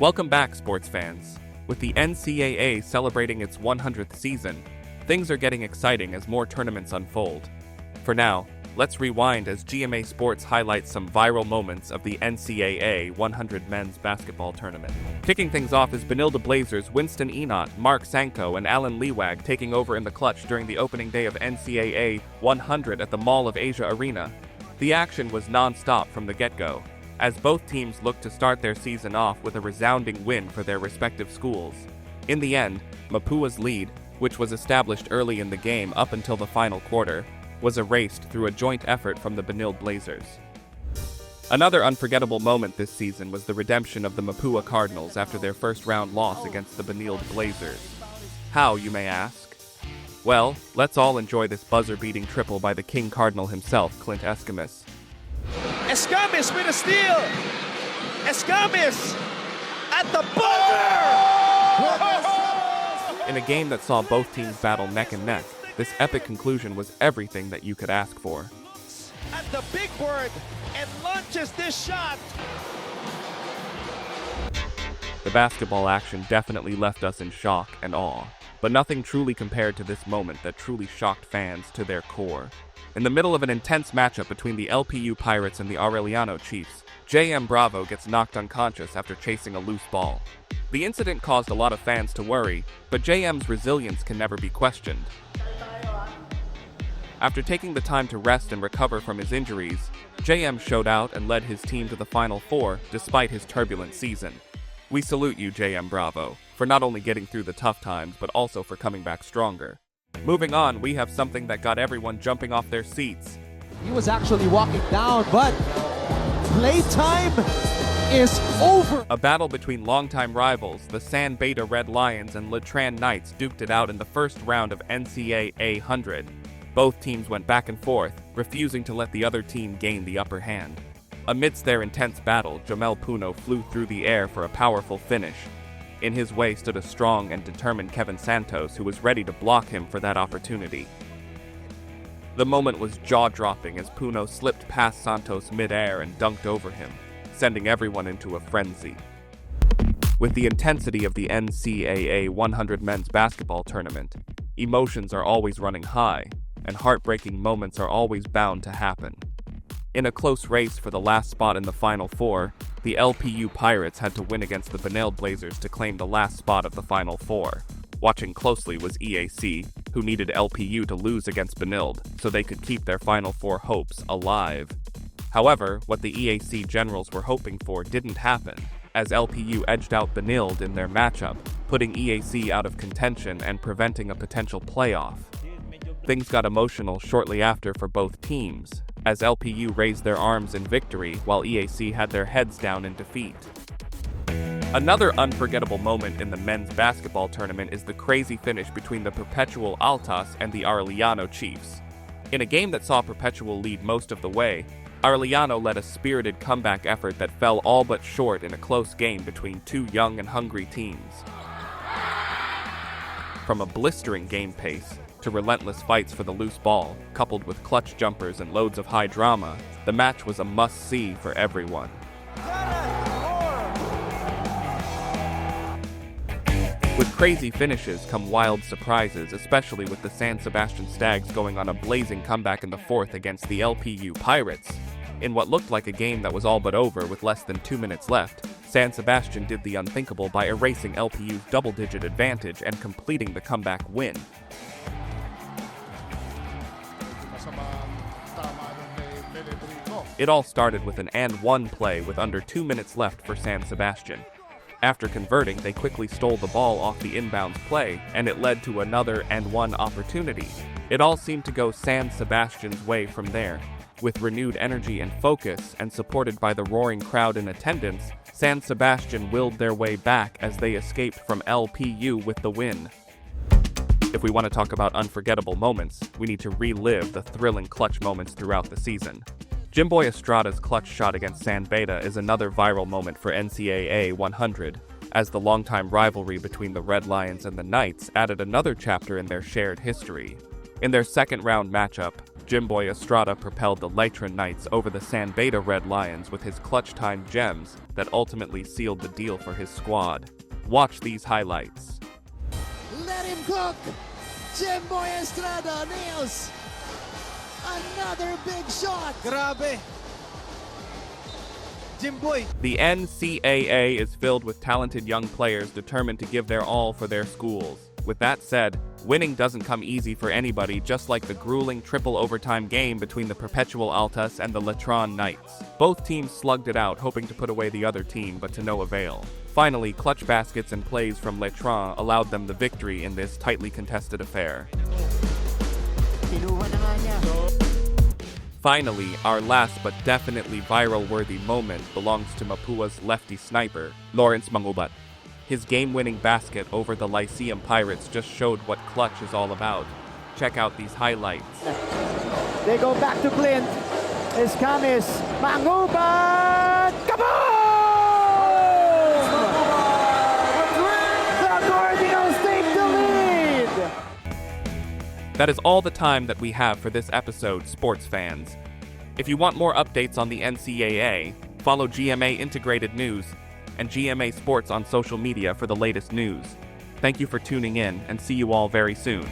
Welcome back, sports fans. With the NCAA celebrating its 100th season, things are getting exciting as more tournaments unfold. For now, let's rewind as GMA Sports highlights some viral moments of the NCAA 100 men's basketball tournament. Kicking things off is Benilde Blazers' Winston Enot, Mark Sanko, and Alan Lewag taking over in the clutch during the opening day of NCAA 100 at the Mall of Asia Arena. The action was non-stop from the get-go, as both teams looked to start their season off with a resounding win for their respective schools. In the end, Mapua's lead, which was established early in the game up until the final quarter, was erased through a joint effort from the Benilde Blazers. Another unforgettable moment this season was the redemption of the Mapua Cardinals after their first-round loss against the Benilde Blazers. How, you may ask? Well, let's all enjoy this buzzer-beating triple by the King Cardinal himself, Clint Escamis. Escamis with a steal! Escamis at the buzzer! In a game that saw both teams battle neck and neck, this epic conclusion was everything that you could ask for. At the big board and launches this shot! The basketball action definitely left us in shock and awe, but nothing truly compared to this moment that truly shocked fans to their core. In the middle of an intense matchup between the LPU Pirates and the Aureliano Chiefs, JM Bravo gets knocked unconscious after chasing a loose ball. The incident caused a lot of fans to worry, but JM's resilience can never be questioned. After taking the time to rest and recover from his injuries, JM showed out and led his team to the Final Four despite his turbulent season. We salute you, JM Bravo, for not only getting through the tough times but also for coming back stronger. Moving on, we have something that got everyone jumping off their seats. He was actually walking down, but playtime is over. A battle between longtime rivals, the San Beta Red Lions and Letran Knights, duked it out in the first round of NCAA 100. Both teams went back and forth, refusing to let the other team gain the upper hand. Amidst their intense battle, Jamel Puno flew through the air for a powerful finish. In his way stood a strong and determined Kevin Santos, who was ready to block him for that opportunity. The moment was jaw-dropping as Puno slipped past Santos mid-air and dunked over him, sending everyone into a frenzy. With the intensity of the NCAA 100 men's basketball tournament, emotions are always running high, and heartbreaking moments are always bound to happen. In a close race for the last spot in the Final Four, the LPU Pirates had to win against the Benilde Blazers to claim the last spot of the Final Four. Watching closely was EAC, who needed LPU to lose against Benilde so they could keep their Final Four hopes alive. However, what the EAC Generals were hoping for didn't happen, as LPU edged out Benilde in their matchup, putting EAC out of contention and preventing a potential playoff. Things got emotional shortly after for both teams, as LPU raised their arms in victory while EAC had their heads down in defeat. Another unforgettable moment in the men's basketball tournament is the crazy finish between the Perpetual Altas and the Aureliano Chiefs. In a game that saw Perpetual lead most of the way, Aureliano led a spirited comeback effort that fell all but short in a close game between two young and hungry teams. From a blistering game pace to relentless fights for the loose ball, coupled with clutch jumpers and loads of high drama, the match was a must-see for everyone. With crazy finishes come wild surprises, especially with the San Sebastian Stags going on a blazing comeback in the fourth against the LPU Pirates. In what looked like a game that was all but over with less than 2 minutes left, San Sebastian did the unthinkable by erasing LPU's double-digit advantage and completing the comeback win. It all started with an and-one play with under 2 minutes left for San Sebastian. After converting, they quickly stole the ball off the inbounds play, and it led to another and-one opportunity. It all seemed to go San Sebastian's way from there. With renewed energy and focus, and supported by the roaring crowd in attendance, San Sebastian willed their way back as they escaped from LPU with the win. If we want to talk about unforgettable moments, we need to relive the thrilling clutch moments throughout the season. Jimboy Estrada's clutch shot against San Beta is another viral moment for NCAA 100, as the longtime rivalry between the Red Lions and the Knights added another chapter in their shared history. In their second round matchup, Jimboy Estrada propelled the Latran Knights over the San Beda Red Lions with his clutch-time gems that ultimately sealed the deal for his squad. Watch these highlights. Let him cook! Jimboy Estrada nails another big shot! Grabe. Jimboy. The NCAA is filled with talented young players determined to give their all for their schools. With that said, winning doesn't come easy for anybody, just like the grueling triple overtime game between the Perpetual Altas and the Latran Knights. Both teams slugged it out, hoping to put away the other team, but to no avail. Finally, clutch baskets and plays from Latran allowed them the victory in this tightly contested affair. Finally, our last but definitely viral-worthy moment belongs to Mapua's lefty sniper, Lawrence Mangubat. His game-winning basket over the Lyceum Pirates just showed what clutch is all about. Check out these highlights. They go back to Clint. Escamis. Mangubat! Kaboom! The Cardinals take the lead! That is all the time that we have for this episode, sports fans. If you want more updates on the NCAA, follow GMA Integrated News and GMA Sports on social media for the latest news. Thank you for tuning in, and see you all very soon.